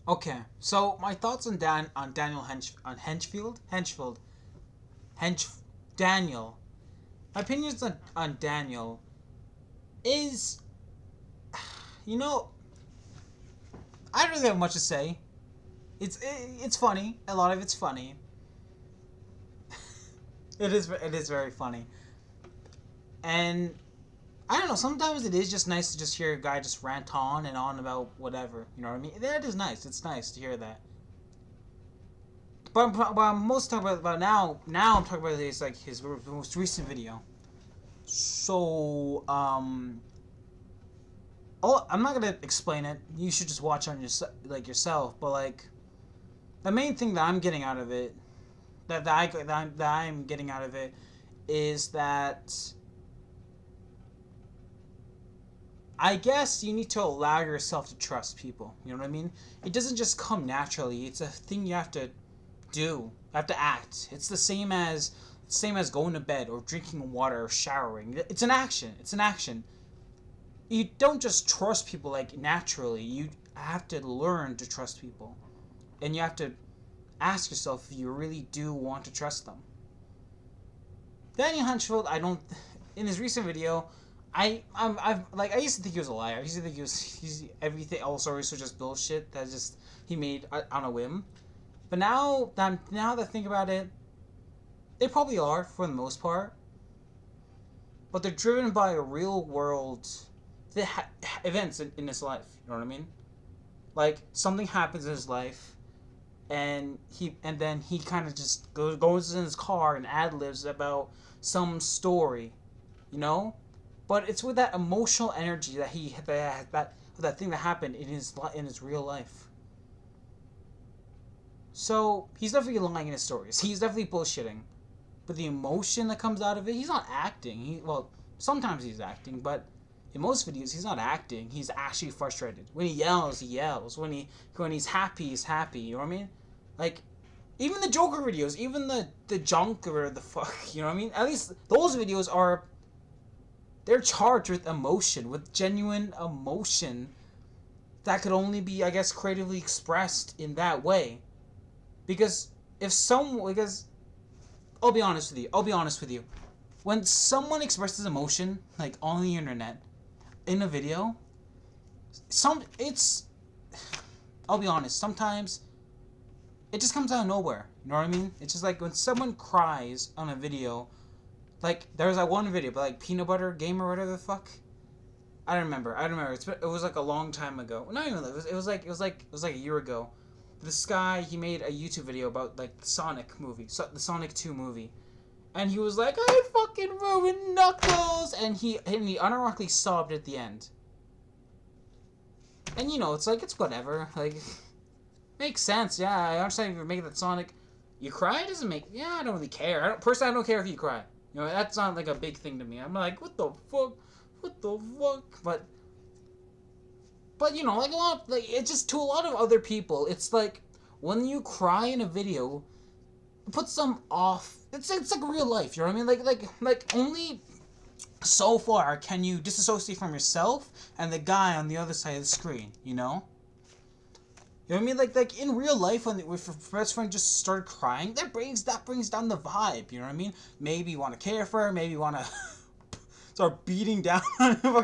Okay, so my thoughts on Daniel Hench Daniel. My opinions on Daniel is, you know, I don't really have much to say. It's funny. A lot of it's funny. It is very funny. And I don't know. Sometimes it is just nice to just hear a guy just rant on and on about whatever. You know what I mean? That is nice. It's nice to hear that. But I'm most talking about now. Now I'm talking about his like his most recent video. So oh, I'm not gonna explain it. You should just watch on your yourself. But like the main thing that I'm getting out of it, that I'm getting out of it, is that I guess you need to allow yourself to trust people. You know what I mean? It doesn't just come naturally. It's a thing you have to do. You have to act. It's the same as going to bed or drinking water or showering. It's an action. It's an action. You don't just trust people like naturally. You have to learn to trust people. And you have to ask yourself if you really do want to trust them. Daniel Hentschel, I don't. In his recent video, I used to think he was a liar. I used to think he's everything. All stories were just bullshit that just he made on a whim. But now that I think about it, they probably are for the most part. But they're driven by a real world events in his life. You know what I mean? Like something happens in his life, and then he kind of just goes in his car and ad libs about some story, you know. But it's with that emotional energy that that thing that happened in his real life. So he's definitely lying in his stories. He's definitely bullshitting. But the emotion that comes out of it, he's not acting. Sometimes he's acting, but in most videos he's not acting. He's actually frustrated. When he yells, he yells. When he's happy, he's happy. You know what I mean? Like even the Joker videos, even the junk or the fuck, you know what I mean? At least those videos they're charged with emotion, with genuine emotion that could only be, I guess, creatively expressed in that way. Because I'll be honest with you. I'll be honest with you. When someone expresses emotion like on the internet in a video, it's I'll be honest, sometimes it just comes out of nowhere. You know what I mean? It's just like when someone cries on a video, like there was that one video, but like Peanut Butter Game or whatever the fuck. I don't remember. It was like a long time ago. Not even. It was like a year ago. This guy, he made a YouTube video about like the Sonic movie, the Sonic 2 movie, and he was like, "I fucking ruined Knuckles," and he unironically sobbed at the end. And you know, it's whatever. Like, makes sense. Yeah, I understand if you're making that Sonic, you cry. It doesn't make. Yeah, I don't really care. I don't care if you cry. You know, that's not like a big thing to me. I'm like, what the fuck, what the fuck, But you know, like a lot, like it's just to a lot of other people, it's like when you cry in a video, it puts them off. It's like real life. You know what I mean? Like only so far can you disassociate from yourself and the guy on the other side of the screen. You know? You know what I mean? Like in real life, when if your best friend just started crying, that brings down the vibe. You know what I mean? Maybe you want to care for her. Maybe you want to start beating down on him.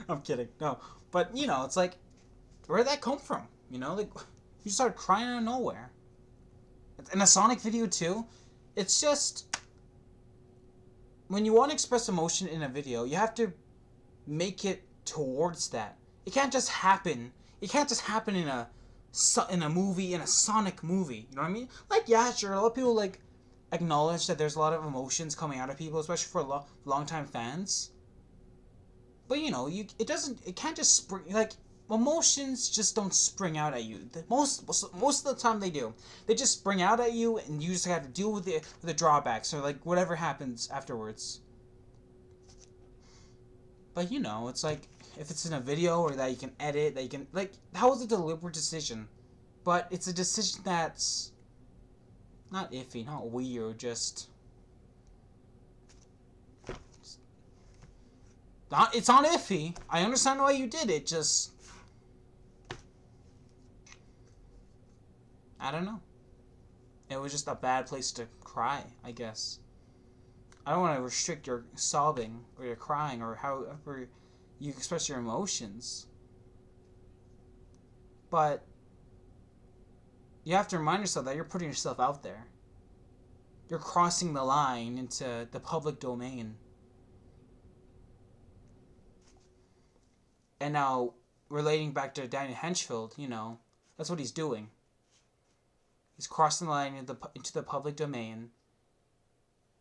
I'm kidding. No, but you know, it's like, where'd that come from? You know, like you started crying out of nowhere. In a Sonic video too, it's just when you want to express emotion in a video, you have to make it towards that. It can't just happen. It can't just happen in a movie, in a Sonic movie. You know what I mean? Like, yeah, sure, a lot of people like acknowledge that there's a lot of emotions coming out of people, especially for long-time fans. But you know, it can't just spring, like, emotions just don't spring out at you. Most of the time they do. They just spring out at you, and you just have to deal with the drawbacks or like whatever happens afterwards. But you know, it's like if it's in a video or that you can edit, that you can like, that was a deliberate decision, but it's a decision that's not iffy, not weird, just not. It's not iffy. I understand why you did it. Just I don't know. It was just a bad place to cry, I guess. I don't want to restrict your sobbing or your crying or however you express your emotions. But you have to remind yourself that you're putting yourself out there. You're crossing the line into the public domain. And now, relating back to Daniel Hentschel, that's what he's doing. He's crossing the line into the public domain.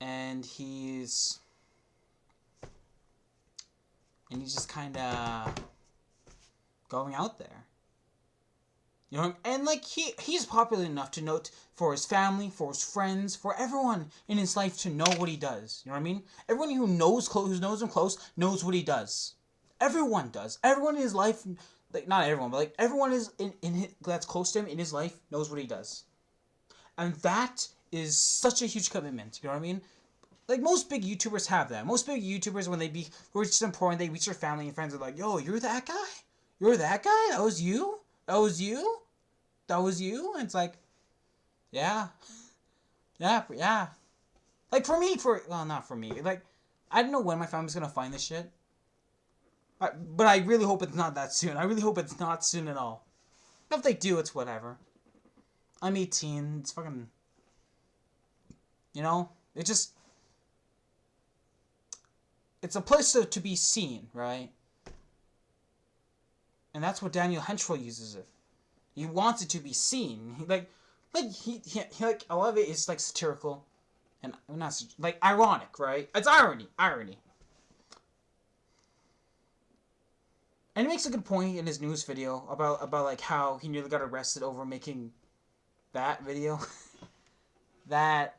And he's just kind of going out there. And like he's popular enough to note for his family, for his friends, for everyone in his life to know what he does. You know what I mean? Everyone who knows him close knows what he does. Everyone does. Everyone in his life, like not everyone, but like everyone is that's close to him in his life knows what he does. And that is such a huge commitment. You know what I mean? Like most big YouTubers have that. Most big YouTubers, when they reach some point, they reach their family and friends, are like, "Yo, you're that guy? You're that guy? That was you? That was you? That was you?" And it's like, yeah. Like not for me. Like, I don't know when my family's gonna find this shit. But I really hope it's not that soon. I really hope it's not soon at all. If they do, it's whatever. I'm 18. It's fucking... It just... It's a place to be seen, right? And that's what Daniel Hentschel uses it. He wants it to be seen. He like a lot of it is like satirical, and not like ironic, right? It's irony. And he makes a good point in his news video about like how he nearly got arrested over making that video. That...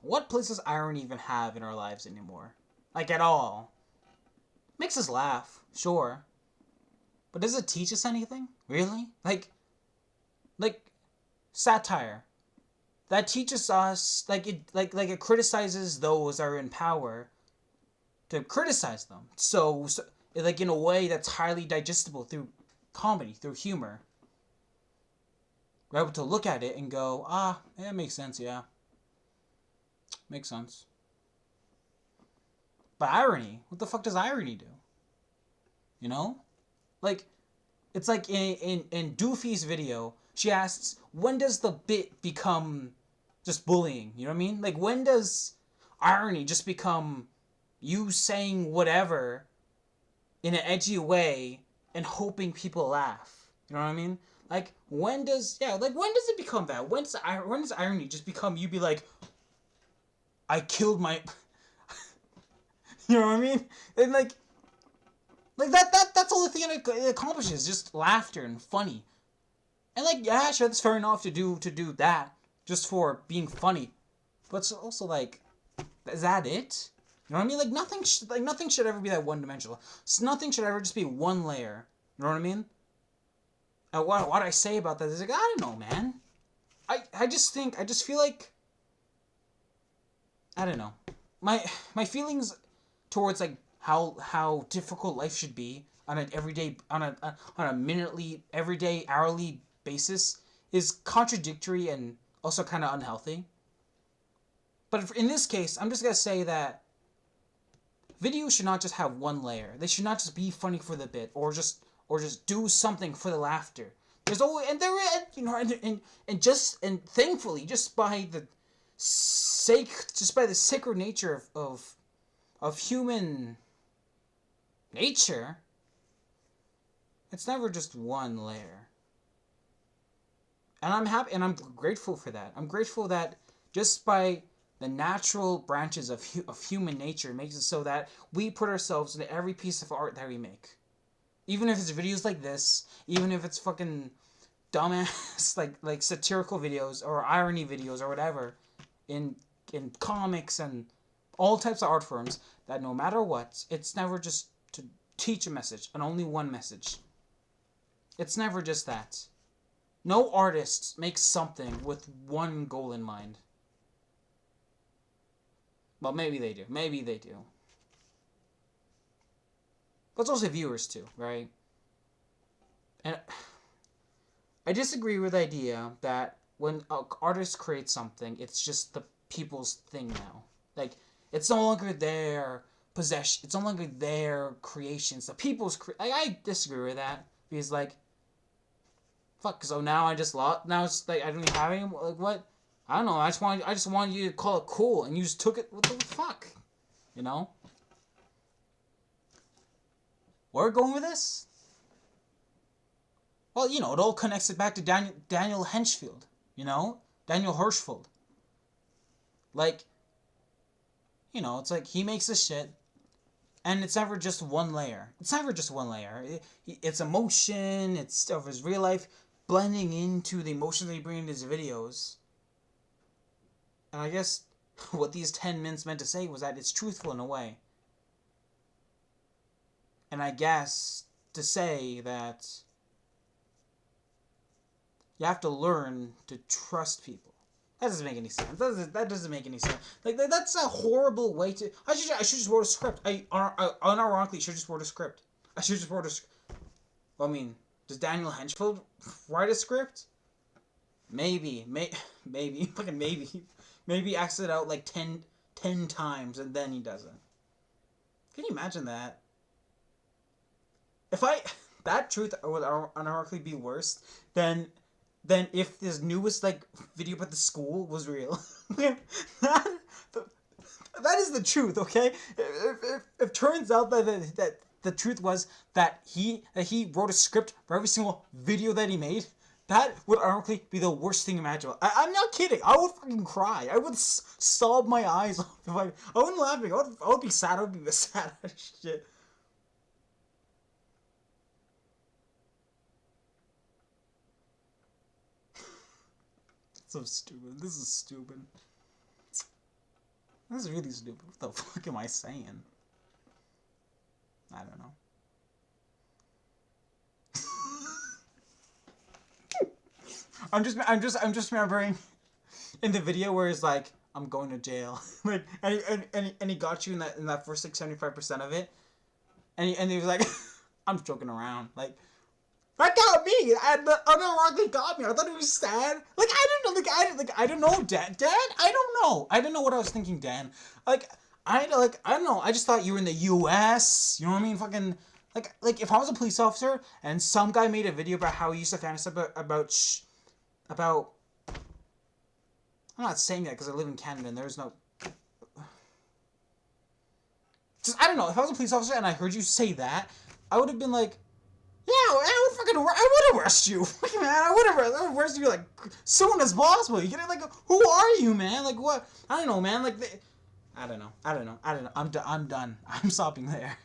What place does irony even have in our lives anymore? Like, at all. Makes us laugh, sure. But does it teach us anything? Really? Like satire. That teaches us, it criticizes those that are in power to criticize them. So like in a way that's highly digestible through comedy, through humor. We're able to look at it and go, yeah, it makes sense, yeah. Makes sense. But irony, what the fuck does irony do? Like, it's like in Doofy's video, she asks, when does the bit become just bullying? You know what I mean? Like, when does irony just become you saying whatever in an edgy way and hoping people laugh? You know what I mean? Like, when does it become that? When does irony just become you be like, I killed my... You know what I mean? And like that's all the thing it accomplishes, just laughter and funny. And like, yeah, sure, that's fair enough to do that just for being funny. But it's also like, is that it? You know what I mean? Like nothing should ever be that one dimensional. So nothing should ever just be one layer. You know what I mean? And what I say about that is like, I don't know, man. I just feel like, I don't know. My feelings towards like how difficult life should be on an everyday on a minutely, everyday, hourly basis is contradictory and also kind of unhealthy. But in this case, I'm just gonna say that videos should not just have one layer. They should not just be funny for the bit or just do something for the laughter. There's always and thankfully, just by the sacred nature of human nature, it's never just one layer. And I'm happy and I'm grateful for that. I'm grateful that just by the natural branches of human nature makes it so that we put ourselves into every piece of art that we make. Even if it's videos like this, even if it's fucking dumbass like satirical videos or irony videos or whatever, in comics and all types of art forms, that no matter what, it's never just to teach a message, and only one message. It's never just that. No artist makes something with one goal in mind. Well, maybe they do. But it's also viewers too, right? And I disagree with the idea that when an artist creates something, it's just the people's thing now. Like, it's no longer their possession. It's no longer their creations. The people's I disagree with that because like, fuck. So now I just lost. Now it's like I don't even have any. Like what? I don't know. I just wanted you to call it cool, and you just took it. What the fuck? You know. Where we're going with this? Well, you know, it all connects it back to Daniel Hentschel. You know, Daniel Hirschfeld. Like, you know, it's like he makes this shit, and it's never just one layer. It's never just one layer. It's emotion. It's stuff of his real life blending into the emotions that he brings in his videos. And I guess what these 10 minutes meant to say was that it's truthful in a way. And I guess to say that you have to learn to trust people. That doesn't make any sense. That doesn't make any sense. Like that's a horrible way to. I should just wrote a script. I unironically should just wrote a script. I should just wrote a. Well, I mean, does Daniel Hentschel write a script? Maybe, fucking maybe he acts it out like 10 times and then he doesn't. Can you imagine that? If that truth would unironically be worse than if this newest like video about the school was real. that is the truth, okay? If turns out that the truth was that he wrote a script for every single video that he made, that would ironically be the worst thing imaginable. I'm not kidding. I would fucking cry. I would sob my eyes off if I wouldn't laughing. I would be sad. I would be sad as shit. So stupid. This is stupid. This is really stupid. What the fuck am I saying? I don't know. I'm just remembering in the video where it's like, I'm going to jail. Like and he got you in that first 75% of it. And he was like I'm joking around. Like that got me. Unironically got me. I thought it was sad. Like I don't know, Dad. I don't know. I don't know what I was thinking, Dan. I don't know. I just thought you were in the U.S. You know what I mean? Fucking like if I was a police officer and some guy made a video about how he used to fantasize about. I'm not saying that because I live in Canada and there's no. Just I don't know. If I was a police officer and I heard you say that, I would have been like. Yeah, I would arrest you, man. I would arrest you like soon as possible. You get like, who are you, man? Like what? I don't know, man. Like, I don't know. I'm done. I'm stopping there.